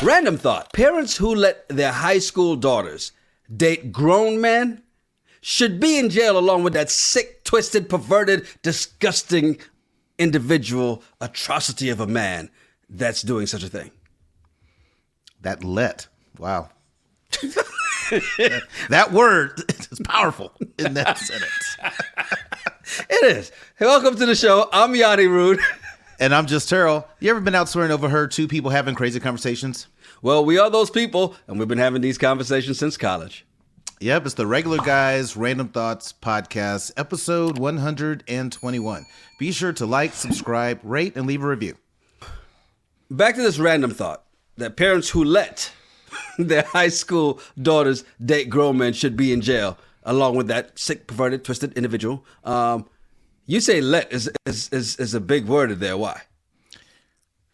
Random thought. Parents who let their high school daughters date grown men should be in jail along with that sick, twisted, perverted, disgusting individual atrocity of a man that's doing such a thing. That let. Wow. that word is powerful in that sentence. It is. Hey, welcome to the show. I'm Yanni Rude. And I'm just Terrell. You ever been out swearing overheard two people having crazy conversations? Well, we are those people, and we've been having these conversations since college. Yep, it's the Regular Guys Random Thoughts Podcast, episode 121. Be sure to like, subscribe, rate, and leave a review. Back to this random thought that parents who let their high school daughters date grown men should be in jail, along with that sick, perverted, twisted individual. You say let is a big word in there. Why?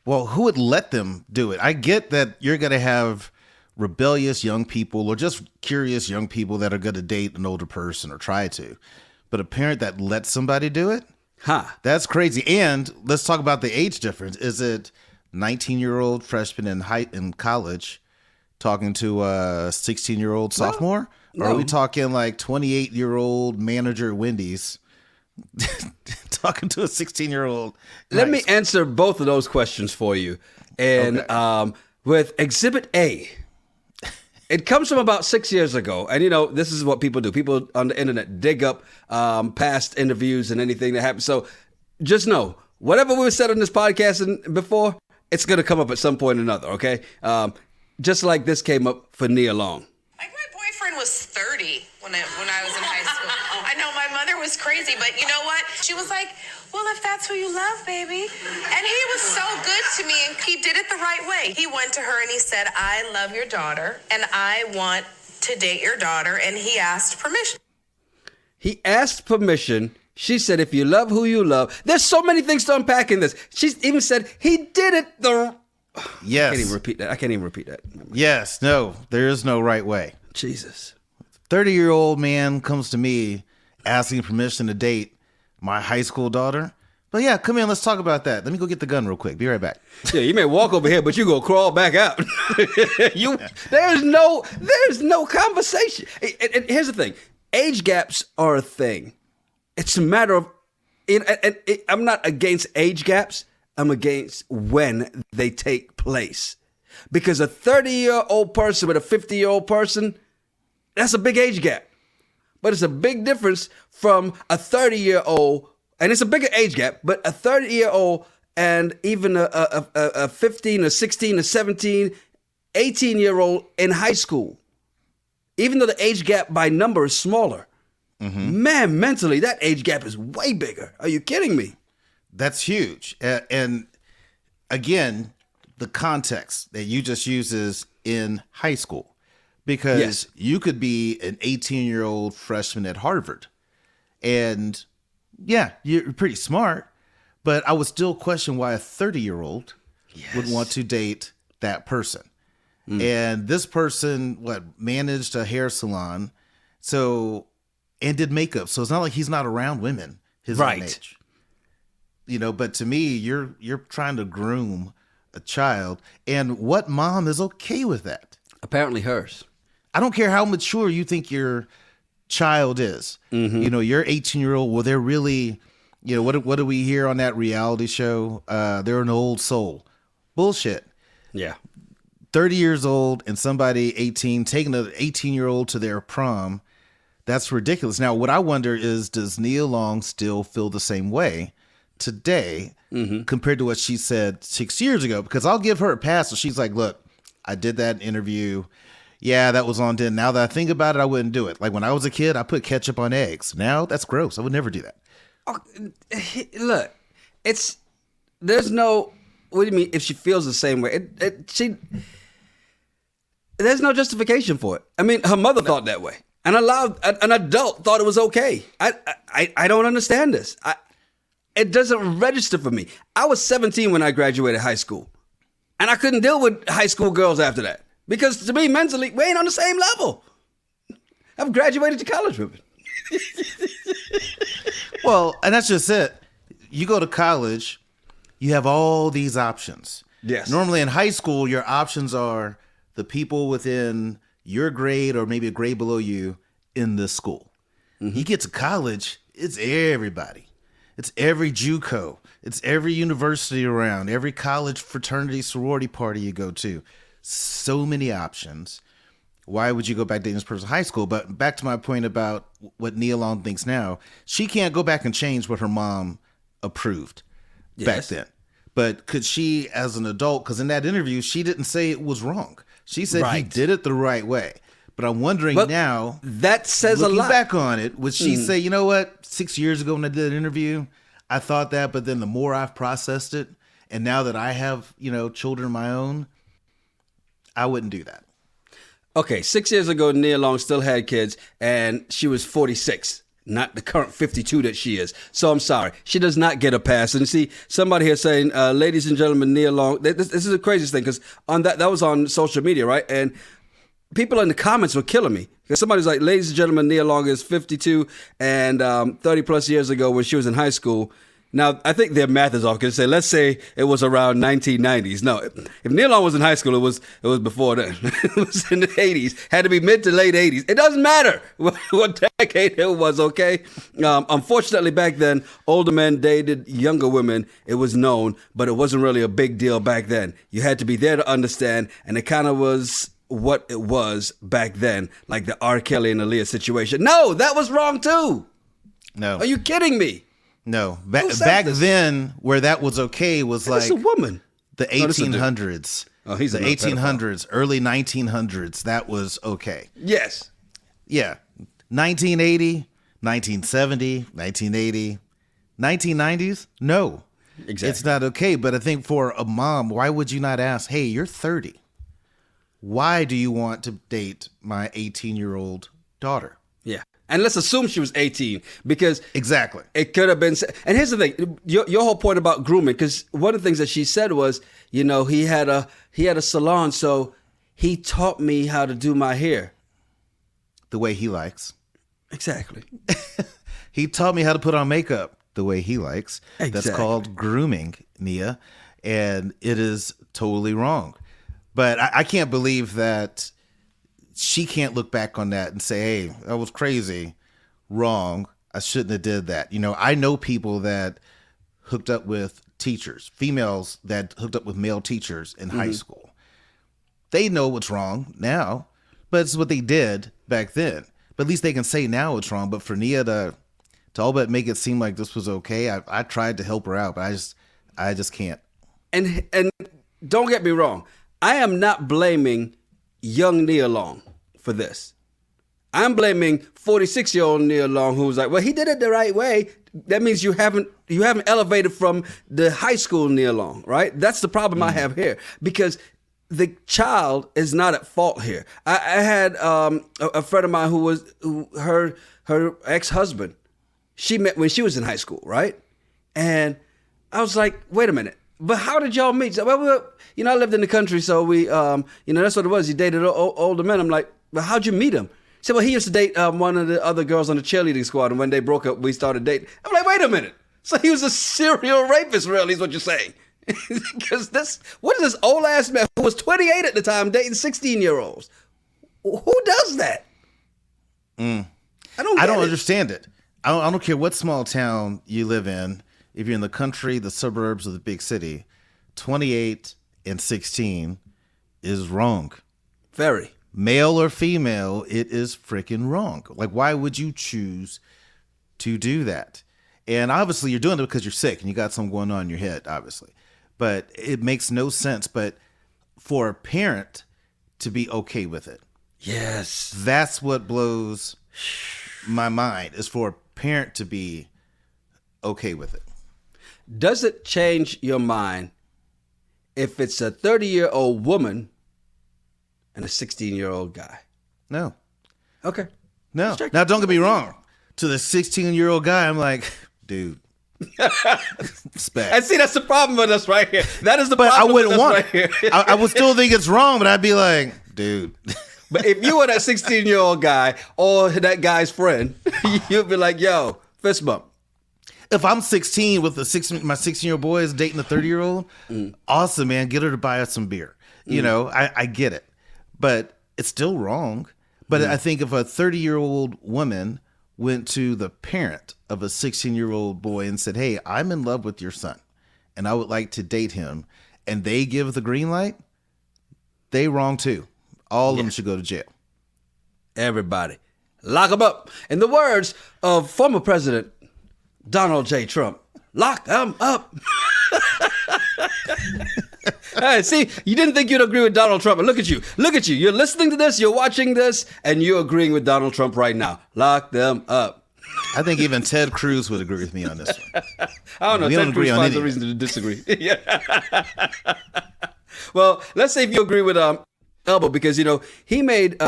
Well, who would let them do it? I get that you're going to have rebellious young people or just curious young people that are going to date an older person or try to. But a parent that lets somebody do it? That's crazy. And let's talk about the age difference. Is it 19-year-old freshman in college talking to a 16-year-old sophomore? No. Or are we talking like 28-year-old manager at Wendy's talking to a 16-year-old? Let me answer both of those questions for you. And with Exhibit A, it comes from about 6 years ago. And, you know, this is what people do. People on the internet dig up past interviews and anything that happened. So just know, whatever we said on this podcast before, it's going to come up at some point or another, okay? Just like this came up for Nia Long. Like, my boyfriend was 30 when I was in high school. I know my mother was crazy, but you know what? She was like, well, if that's who you love, baby. And he was so good to me, and he did it the right way. He went to her and he said, I love your daughter, and I want to date your daughter, and he asked permission. He asked permission. She said, if you love who you love. There's so many things to unpack in this. She even said he did it Yes. I can't even repeat that. Yes. No, there is no right way. Jesus. 30-year-old man comes to me asking permission to date my high school daughter. But yeah, come in. Let's talk about that. Let me go get the gun real quick. Be right back. Yeah, you may walk over here, but you go crawl back out. There's no conversation. And here's the thing. Age gaps are a thing. It's a matter of, I'm not against age gaps. I'm against when they take place. Because a 30-year-old person with a 50-year-old person, that's a big age gap. But it's a big difference from a 30-year-old, and it's a bigger age gap, but a 30-year-old and even a 15, a 16, a 17, 18-year-old in high school. Even though the age gap by number is smaller. Mm-hmm. Man, mentally, that age gap is way bigger. Are you kidding me? That's huge. And again, the context that you just used is in high school. Because you could be an 18-year-old freshman at Harvard. And yeah, you're pretty smart. But I would still question why a 30-year-old would want to date that person. Mm. And this person, managed a hair salon, and did makeup. So it's not like he's not around women his own age. You know, but to me, you're trying to groom a child. And what mom is okay with that? Apparently hers. I don't care how mature you think your child is. Mm-hmm. You know, your 18-year-old, well, they're really, you know, what do we hear on that reality show? They're an old soul. Bullshit. Yeah. 30 years old and somebody 18 taking an 18-year-old to their prom. That's ridiculous. Now, what I wonder is, does Nia Long still feel the same way today compared to what she said 6 years ago? Because I'll give her a pass. So she's like, look, I did that interview. Yeah, that was on. Now that I think about it, I wouldn't do it. Like when I was a kid, I put ketchup on eggs. Now that's gross. I would never do that. Oh, look, there's no, what do you mean if she feels the same way? There's no justification for it. I mean, her mother thought that way. And an adult thought it was okay. I don't understand this. It doesn't register for me. I was 17 when I graduated high school. And I couldn't deal with high school girls after that. Because to me, mentally, we ain't on the same level. I've graduated to college women. Well, and that's just it. You go to college, you have all these options. Yes. Normally in high school, your options are the people within your grade or maybe a grade below you in this school. You get to college, it's everybody. It's every JUCO. It's every university around, every college fraternity, sorority party you go to. So many options. Why would you go back dating this person in high school? But back to my point about what Nia Long thinks now, she can't go back and change what her mom approved back then. But could she, as an adult, because in that interview, she didn't say it was wrong. She said he did it the right way. But I'm wondering now, that says a lot. Looking back on it, would she say, you know what, 6 years ago when I did an interview, I thought that, but then the more I've processed it, and now that I have, children of my own, I wouldn't do that. Okay, 6 years ago, Nia Long still had kids, and she was 46, not the current 52 that she is. So I'm sorry. She does not get a pass. And see, somebody here saying, ladies and gentlemen, Nia Long, this is the craziest thing, because on that was on social media, right? And people in the comments were killing me. Because somebody's like, ladies and gentlemen, Nia Long is 52, and 30 plus years ago when she was in high school. Now, I think their math is off, because let's say it was around 1990s. No, if Nia Long was in high school, it was before then. It was in the 80s. Had to be mid to late 80s. It doesn't matter what decade it was, okay? Unfortunately, back then, older men dated younger women. It was known, but it wasn't really a big deal back then. You had to be there to understand, and it kind of was what it was back then, like the R. Kelly and Aaliyah situation. No, that was wrong too. No. Are you kidding me? No. Back then, where that was okay was It's a woman. The 1800s. Oh, he's the 1800s, early 1900s. That was okay. Yes. Yeah. 1980, 1970, 1980, 1990s? No. Exactly. It's not okay. But I think for a mom, why would you not ask, hey, you're 30. Why do you want to date my 18-year-old daughter? Yeah. And let's assume she was 18, because exactly it could have been. And here's the thing, your whole point about grooming, because one of the things that she said was, he had a salon, so he taught me how to do my hair the way he likes. Exactly. He taught me how to put on makeup the way he likes. Exactly. That's called grooming, Nia, and it is totally wrong. But I can't believe that she can't look back on that and say, hey, that was crazy, wrong. I shouldn't have did that. I know people that hooked up with teachers, females that hooked up with male teachers in high school. They know what's wrong now, but it's what they did back then. But at least they can say now it's wrong. But for Nia to all but make it seem like this was okay, I tried to help her out, but I just can't. And don't get me wrong. I am not blaming young Nia Long for this. I'm blaming 46-year-old Nia Long, who was like, well, he did it the right way. That means you haven't elevated from the high school Nia Long, right? That's the problem I have here, because the child is not at fault here. I had a friend of mine who her ex-husband, she met when she was in high school, right? And I was like, wait a minute. But how did y'all meet? So, well, I lived in the country, so we, that's what it was. He dated older men. I'm like, well, how'd you meet him? He said, well, he used to date one of the other girls on the cheerleading squad, and when they broke up, we started dating. I'm like, wait a minute. So he was a serial rapist, really, is what you're saying. Because what is this old-ass man who was 28 at the time dating 16-year-olds? Who does that? I don't understand it. I don't care what small town you live in. If you're in the country, the suburbs, or the big city, 28 and 16 is wrong. Very. Male or female, it is freaking wrong. Like, why would you choose to do that? And obviously you're doing it because you're sick and you got something going on in your head, obviously. But it makes no sense. But for a parent to be okay with it. Yes. That's what blows my mind, is for a parent to be okay with it. Does it change your mind if it's a 30-year-old woman and a 16-year-old guy? No. Okay. No. Now, don't get me wrong. To the 16-year-old guy, I'm like, dude. Respect. And see, that's the problem with us right here. That is the but problem I wouldn't with us want right here. I would still think it's wrong, but I'd be like, dude. But if you were that 16-year-old guy or that guy's friend, you'd be like, yo, fist bump. If I'm 16 with my 16-year-old boy is dating a 30-year-old, awesome, man. Get her to buy us some beer. You know, I get it, but it's still wrong. But I think if a 30-year-old woman went to the parent of a 16-year-old boy and said, "Hey, I'm in love with your son, and I would like to date him," and they give the green light, they wrong too. All of them should go to jail. Everybody. Lock them up. In the words of former President Donald J. Trump, lock them up. Hey, see, you didn't think you'd agree with Donald Trump, but look at you. Look at you. You're listening to this, you're watching this, and you're agreeing with Donald Trump right now. Lock them up. I think even Ted Cruz would agree with me on this one. I don't know. We Ted don't agree Cruz on finds a anything. reason to disagree. Yeah. Well, let's say if you agree with Elbow, because, you know, he made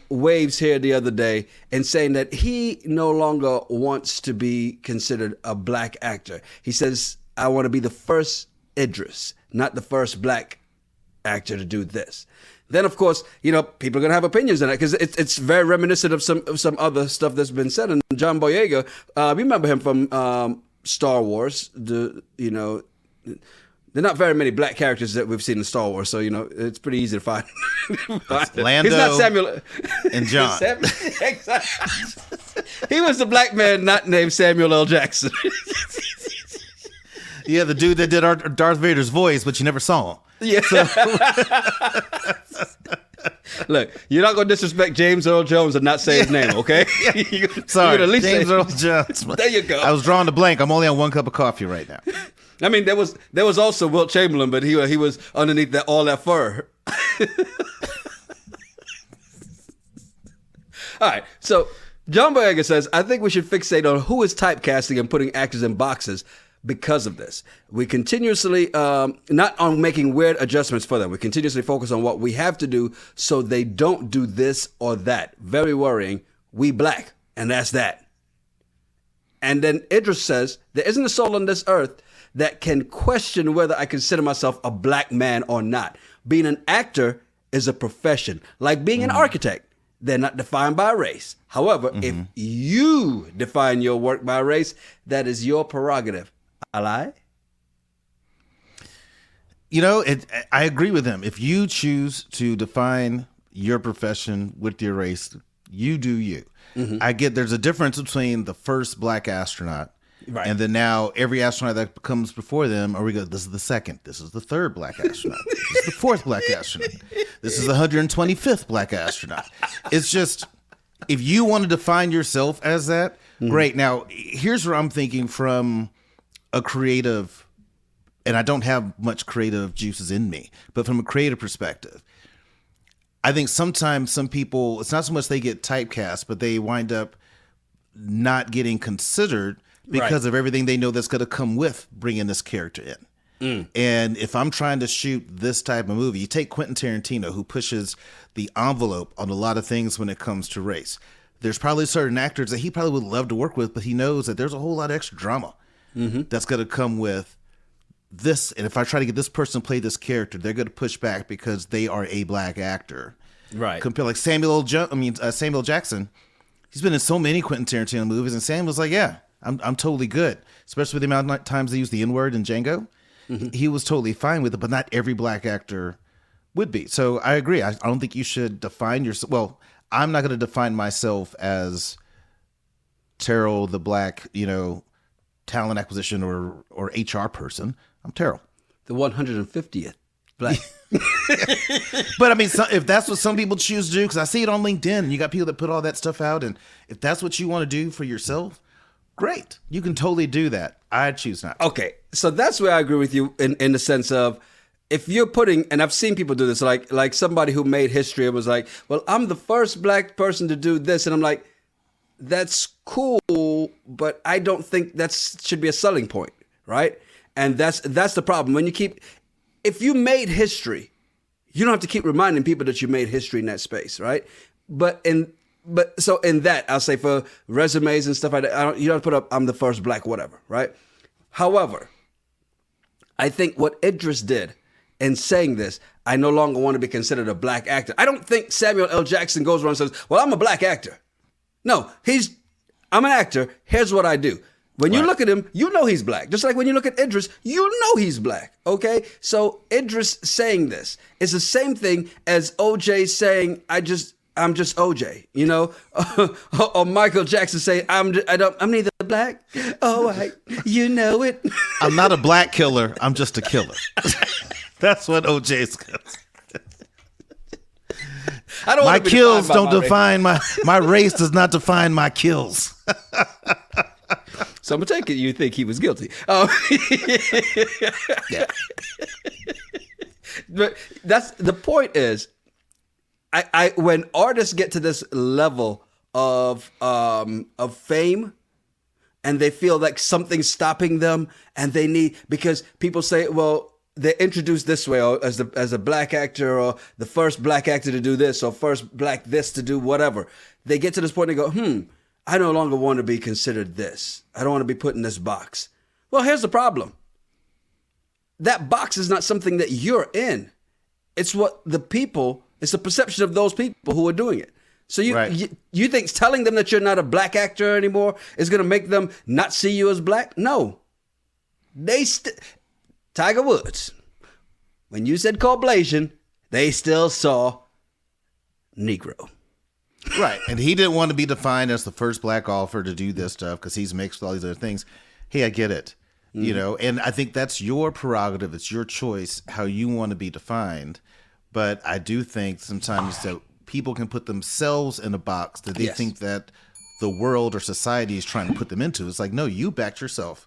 waves here the other day in saying that he no longer wants to be considered a black actor. He says, I want to be the first Idris, not the first black actor to do this. Then, of course, you know, people are going to have opinions on it because it's very reminiscent of some other stuff that's been said. And John Boyega, remember him from Star Wars. There are not very many black characters that we've seen in Star Wars, so, you know, it's pretty easy to find. Lando He's not Samuel and John. Exactly. He was the black man not named Samuel L. Jackson. Yeah, the dude that did Darth Vader's voice, but you never saw him. Yeah. Look, you're not going to disrespect James Earl Jones and not say his name, okay? Sorry, at least James say- Earl Jones. There you go. I was drawing the blank. I'm only on one cup of coffee right now. I mean, there was also Wilt Chamberlain, but he was underneath all that fur. All right, so John Boyega says, I think we should fixate on who is typecasting and putting actors in boxes because of this. We continuously, not on making weird adjustments for them, we continuously focus on what we have to do so they don't do this or that. Very worrying. We black, and that's that. And then Idris says, there isn't a soul on this earth that can question whether I consider myself a black man or not. Being an actor is a profession, like being an architect. They're not defined by race. However, if you define your work by race, that is your prerogative. I lie? You know, I agree with him. If you choose to define your profession with your race, you do you. I get there's a difference between the first black astronaut and then now every astronaut that comes before them, this is the second, this is the third black astronaut, this is the fourth black astronaut, this is the 125th black astronaut. It's just, if you want to define yourself as that, great. Now, here's where I'm thinking from a creative, and I don't have much creative juices in me, but from a creative perspective, I think sometimes some people, it's not so much they get typecast, but they wind up not getting considered because of everything they know that's going to come with bringing this character in. And if I'm trying to shoot this type of movie, you take Quentin Tarantino, who pushes the envelope on a lot of things when it comes to race. There's probably certain actors that he probably would love to work with, but he knows that there's a whole lot of extra drama that's going to come with this. And if I try to get this person to play this character, they're going to push back because they are a black actor. Right. Compare like Samuel Jackson. He's been in so many Quentin Tarantino movies, and Sam was like, "Yeah, I'm totally good." Especially with the amount of times they use the N-word in Django, he was totally fine with it. But not every black actor would be. So I agree. I don't think you should define yourself. Well, I'm not going to define myself as Terrell, the black, talent acquisition or HR person. I'm Terrell, The 150th black. But I mean, if that's what some people choose to do, because I see it on LinkedIn, and you got people that put all that stuff out, and if that's what you want to do for yourself, great. You can totally do that. I choose not to. Okay, so that's where I agree with you in the sense of, if you're putting, and I've seen people do this, like somebody who made history and was like, well, I'm the first black person to do this, and I'm like, that's cool, but I don't think that should be a selling point, right? And that's the problem. When you keep, if you made history, you don't have to keep reminding people that you made history in that space, right? So in that, I'll say for resumes and stuff like that, you don't put up, I'm the first black whatever, right? However, I think what Idris did in saying this, I no longer want to be considered a black actor. I don't think Samuel L. Jackson goes around and says, well, I'm a black actor. No, I'm an actor. Here's what I do. When you Right. look at him, you know he's black. Just like when you look at Idris, you know he's black. Okay? So Idris saying this is the same thing as OJ saying, I'm just OJ, you know? Or Michael Jackson saying, I'm neither black or white. You know it. I'm not a black killer. I'm just a killer. That's what OJ's. I don't My wanna be kills defined by don't my define my race. Does not define my kills. So I'm gonna take it. You think he was guilty? Yeah. But that's the point. Is I when artists get to this level of fame, and they feel like something's stopping them, and they need, because people say, well, they're introduced this way, or as a black actor, or the first black actor to do this, or first black this to do whatever. They get to this point and go, I no longer want to be considered this. I don't want to be put in this box. Well, here's the problem. That box is not something that you're in. It's what the people, it's the perception of those people who are doing it. So you think telling them that you're not a black actor anymore is going to make them not see you as black? No. Tiger Woods, when you said Caucasian, they still saw Negro. Right. And he didn't want to be defined as the first black golfer to do this stuff because he's mixed with all these other things. Hey, I get it. You know, and I think that's your prerogative. It's your choice how you want to be defined. But I do think sometimes that people can put themselves in a box that they think that the world or society is trying to put them into. It's like, no, you backed yourself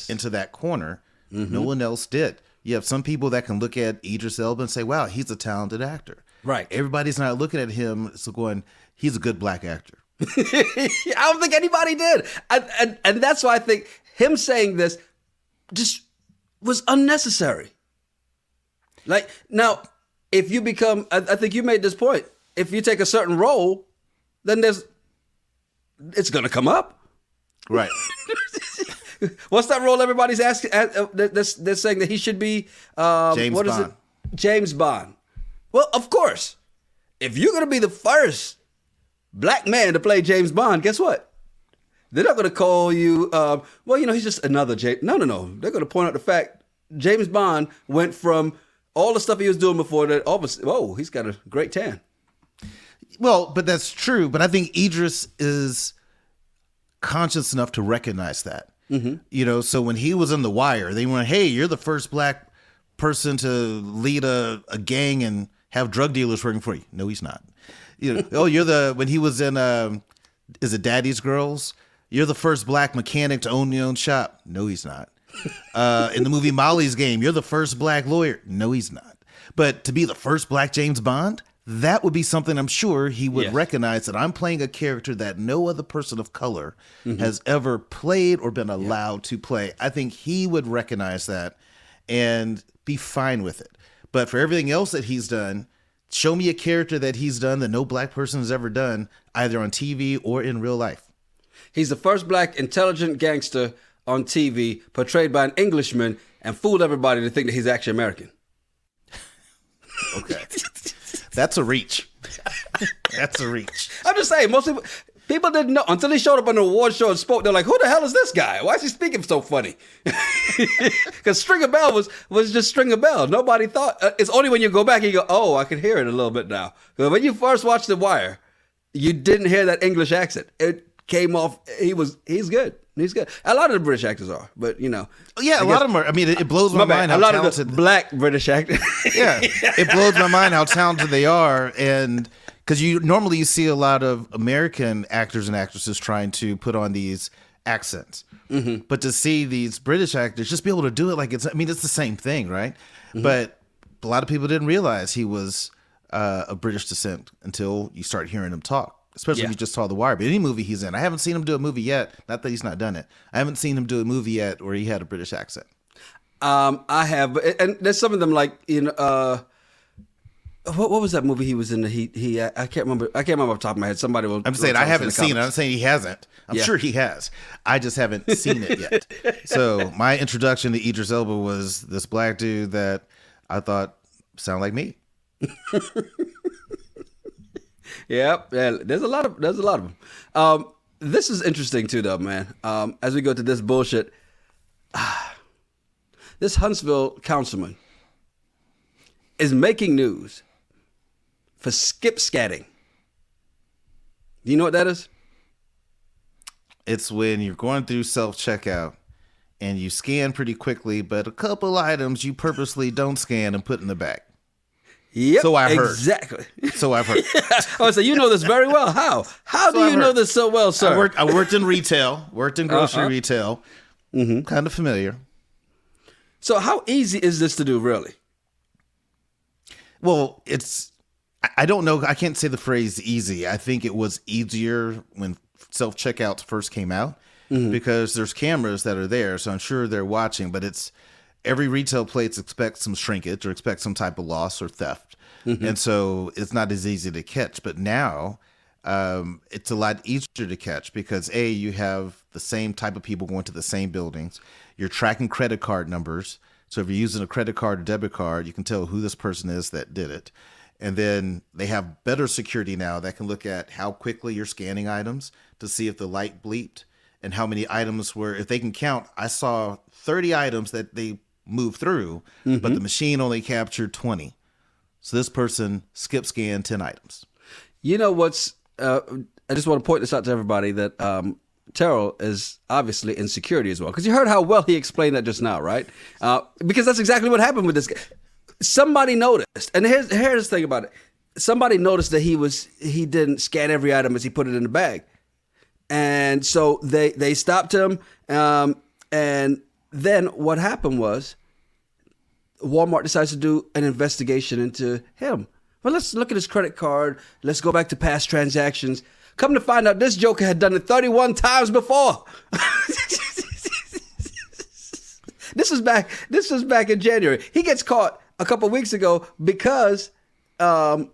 into that corner. No one else did. You have some people that can look at Idris Elba and say, wow, he's a talented actor. Right. Everybody's not looking at him so going, he's a good black actor. I don't think anybody did. And that's why I think him saying this just was unnecessary. Like, now, if you become, I think you made this point, if you take a certain role, then it's going to come up. Right. What's that role everybody's asking? They're saying that he should be, James what Bond. is it? James Bond. Well, of course. If you're going to be the first black man to play James Bond, guess what? They're not going to call you, well, you know, he's just another James. No. They're going to point out the fact James Bond went from all the stuff he was doing before that, whoa, he's got a great tan. Well, but that's true. But I think Idris is conscious enough to recognize that. You know, so when he was in The Wire, they went, hey, you're the first black person to lead a gang and have drug dealers working for you. No, he's not. You know, when he was in, is it Daddy's Girls? You're the first black mechanic to own your own shop. No, he's not. In the movie Molly's Game, you're the first black lawyer. No, he's not. But to be the first black James Bond, that would be something I'm sure he would recognize, that I'm playing a character that no other person of color has ever played or been allowed to play. I think he would recognize that and be fine with it. But for everything else that he's done, show me a character that he's done that no black person has ever done, either on TV or in real life. He's the first black intelligent gangster on TV portrayed by an Englishman and fooled everybody to think that he's actually American. Okay. That's a reach. That's a reach. I'm just saying, most people didn't know until he showed up on the award show and spoke. They're like, who the hell is this guy? Why is he speaking so funny? Because Stringer Bell was just Stringer Bell. Nobody thought. It's only when you go back and you go, oh, I can hear it a little bit now. But when you first watched The Wire, you didn't hear that English accent. It came off. He's good. He's good. A lot of the British actors are, but you know. Yeah, a lot of them are. I mean, it blows my mind how a lot talented. of the black British actors. Yeah, it blows my mind how talented they are, and because normally you see a lot of American actors and actresses trying to put on these accents, but to see these British actors just be able to do it like it's the same thing, right? But a lot of people didn't realize he was of British descent until you start hearing him talk. Especially if you just saw The Wire. But any movie he's in, I haven't seen him do a movie yet. Not that he's not done it. I haven't seen him do a movie yet where he had a British accent. I have, and there's some of them like what was that movie he was in? I can't remember. I can't remember off the top of my head. Somebody will. I'm saying I haven't seen it. I'm saying he hasn't. I'm sure he has. I just haven't seen it yet. So my introduction to Idris Elba was this black dude that I thought sounded like me. Yep, yeah, there's a lot of them. This is interesting too, though, man. As we go to this bullshit, this Huntsville councilman is making news for skip scatting. Do you know what that is? It's when you're going through self-checkout and you scan pretty quickly, but a couple items you purposely don't scan and put in the back. Yep, So I heard. Exactly. So I've heard. Oh, so you know this very well. How? How do you know this so well, sir? I worked in retail, worked in grocery retail. Mm-hmm. Kind of familiar. So how easy is this to do, really? Well, I don't know. I can't say the phrase easy. I think it was easier when self-checkouts first came out because there's cameras that are there. So I'm sure they're watching, but every retail place expects some shrinkage or expects some type of loss or theft. And so it's not as easy to catch. But now it's a lot easier to catch because you have the same type of people going to the same buildings. You're tracking credit card numbers. So if you're using a credit card or debit card, you can tell who this person is that did it. And then they have better security now that can look at how quickly you're scanning items to see if the light bleeped and how many items were. If they can count, I saw 30 items that they moved through, but the machine only captured 20. So this person skip scanned 10 items. You know what's, I just want to point this out to everybody that Terrell is obviously in security as well. Because you heard how well he explained that just now, right? Because that's exactly what happened with this guy. Somebody noticed, and here's the thing about it. Somebody noticed that he didn't scan every item as he put it in the bag. And so they stopped him. And then what happened was Walmart decides to do an investigation into him. Well, let's look at his credit card. Let's go back to past transactions. Come to find out, this joker had done it 31 times before. This was back in January. He gets caught a couple of weeks ago because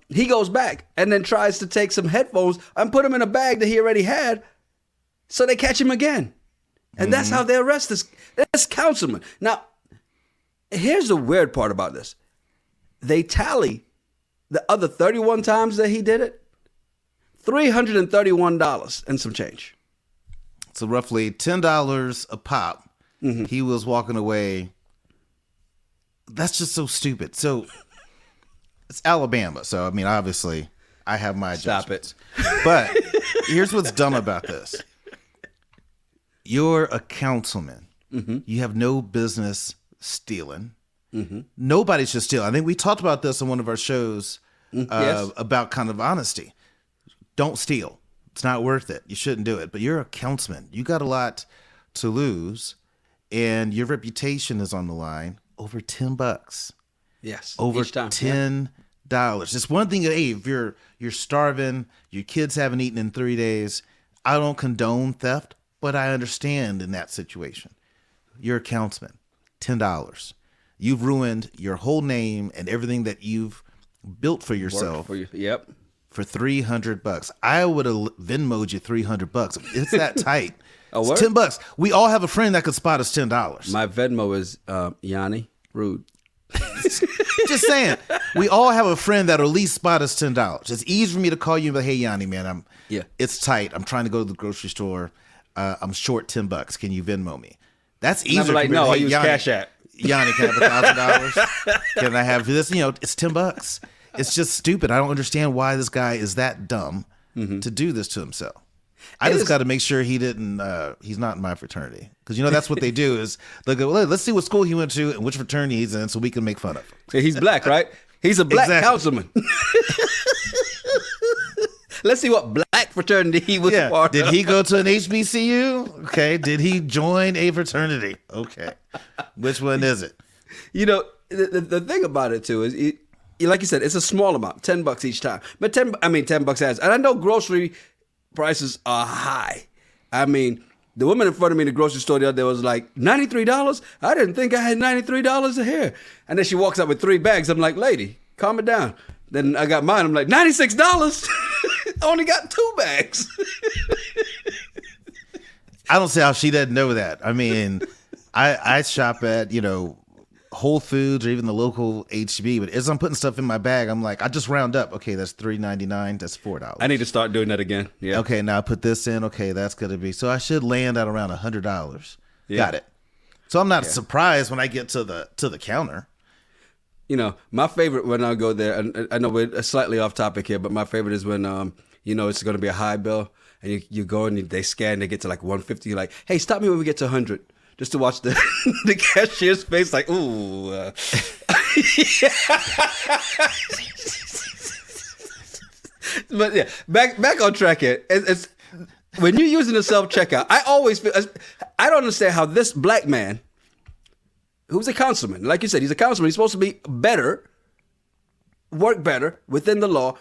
he goes back and then tries to take some headphones and put them in a bag that he already had. So they catch him again. And that's how they arrest this councilman. Now, here's the weird part about this. They tally the other 31 times that he did it, $331 and some change. So roughly $10 a pop. He was walking away. That's just so stupid. So it's Alabama. So, I mean, obviously, I have my judgments. But here's what's dumb about this. You're a councilman. You have no business stealing. Nobody should steal. I think we talked about this on one of our shows about kind of honesty. Don't steal. It's not worth it. You shouldn't do it. But you're a councilman. You got a lot to lose, and your reputation is on the line. Over $10. Yes. Over each time. $10. It's one thing. Hey, if you're starving, your kids haven't eaten in 3 days. I don't condone theft, but I understand in that situation. You're a councilman. $10. You've ruined your whole name and everything that you've built for yourself. Yep. For $300. I would have Venmo'd you $300. It's that tight. Oh, it's $10. We all have a friend that could spot us $10. My Venmo is Yanni Rude. Just saying. We all have a friend that'll at least spot us $10. It's easy for me to call you and be like, hey, Yanni, man, it's tight. I'm trying to go to the grocery store. I'm short $10. Can you Venmo me? That's easier. I'm like, no, I use Yanni, Cash App. Yanni, can I have $1,000? Can I have this? It's $10. It's just stupid. I don't understand why this guy is that dumb to do this to himself. I just got to make sure he didn't. He's not in my fraternity, because that's what they do is they go, let's see what school he went to and which fraternity he's in, so we can make fun of him. So he's black, right? He's a black councilman. Let's see what black fraternity he was part of. Did he go to an HBCU? Okay. Did he join a fraternity? Okay. Which one is it? The thing about it too is, like you said, it's a small amount, $10 each time. But $10 adds. And I know grocery prices are high. I mean, the woman in front of me in the grocery store the other day was like, $93? I didn't think I had $93 here. And then she walks up with 3 bags. I'm like, lady, calm it down. Then I got mine. I'm like, $96? I only got 2 bags. I don't see how she doesn't know that. I mean, I shop at, Whole Foods or even the local HB. But as I'm putting stuff in my bag, I'm like, I just round up. Okay, that's $3.99. That's $4. I need to start doing that again. Yeah. Okay, now I put this in. Okay, that's gonna be. So I should land at around $100. Yeah. Got it. So I'm not surprised when I get to the counter. You know, my favorite when I go there, and I know we're slightly off topic here, but my favorite is when it's going to be a high bill, and you go and they scan, they get to like 150. You're like, hey, stop me when we get to 100, just to watch the the cashier's face, like, ooh. But yeah, back on track here. It's when you're using the self checkout, I always feel I don't understand how this black man, who's a councilman, like you said, he's a councilman. He's supposed to be better, work better within the law.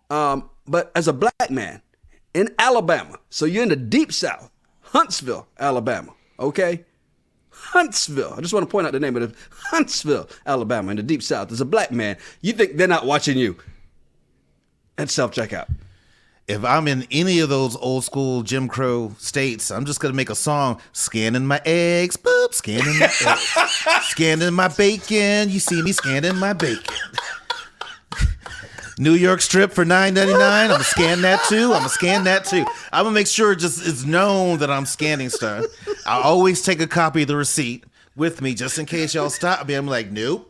But as a black man in Alabama, so you're in the deep South, Huntsville, Alabama, okay? Huntsville. I just want to point out the name of it. Huntsville, Alabama, in the deep South. As a black man, you think they're not watching you at self-checkout. If I'm in any of those old school Jim Crow states, I'm just going to make a song, scanning my eggs, boop, scanning my eggs, scanning my bacon, you see me scanning my bacon. New York strip for $9.99, I'm going to scan that too, I'm going to make sure it's known that I'm scanning stuff. I always take a copy of the receipt with me just in case y'all stop me. I'm like, nope,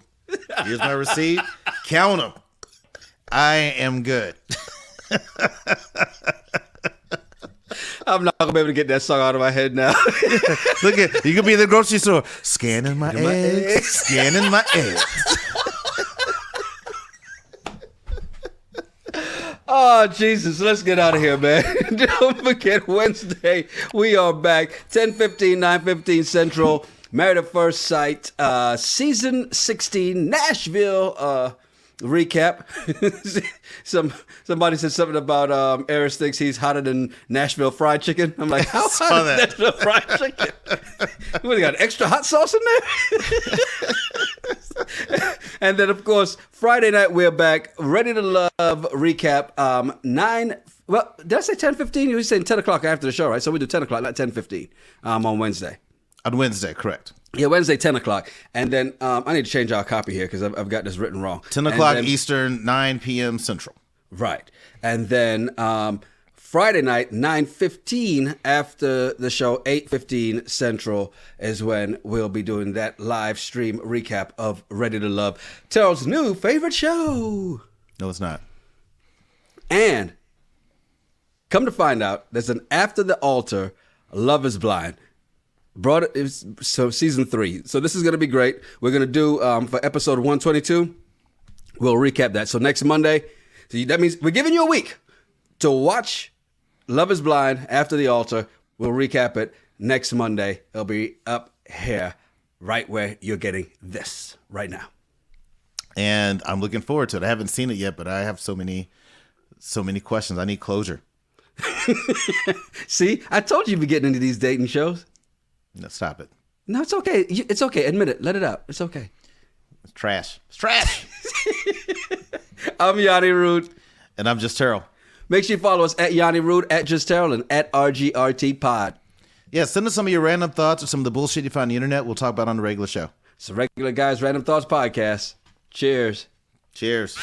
here's my receipt, count them. I am good. I'm not gonna be able to get that song out of my head now. Look at you could be in the grocery store scanning my eggs, scanning my eggs. Oh Jesus, let's get out of here, man. Don't forget Wednesday we are back 10:15, 9:15 Central. Married at First Sight, season 16 Nashville recap. Somebody said something about Eris thinks he's hotter than Nashville fried chicken. I'm like, how hot is Nashville fried chicken? What, got extra hot sauce in there? And then, of course, Friday night we're back. Ready to Love recap. Well, did I say 10:15? You were saying 10 o'clock after the show, right? So we do 10 o'clock, not 10:15 on Wednesday. On Wednesday, correct. Yeah, Wednesday, 10 o'clock. And then I need to change our copy here because I've got this written wrong. 10 o'clock Eastern, 9 p.m. Central. Right. And then Friday night, 9:15 after the show, 8:15 Central is when we'll be doing that live stream recap of Ready to Love, Terrell's new favorite show. No, it's not. And come to find out, there's an After the Altar, Love is Blind. So season 3. So this is going to be great. We're going to do for episode 122. We'll recap that. So next Monday. So that means we're giving you a week to watch Love is Blind After the Altar. We'll recap it next Monday. It'll be up here, right where you're getting this right now. And I'm looking forward to it. I haven't seen it yet, but I have so many questions. I need closure. See, I told you you'd be getting into these dating shows. No, stop it. No, it's okay. It's okay. Admit it. Let it out. It's okay. It's trash. It's trash. I'm Yanni Rude. And I'm Just Terrell. Make sure you follow us at Yanni Rude, at Just Terrell, and at RGRT Pod. Yeah, send us some of your random thoughts or some of the bullshit you find on the internet. We'll talk about it on the regular show. It's a Regular Guys Random Thoughts Podcast. Cheers. Cheers.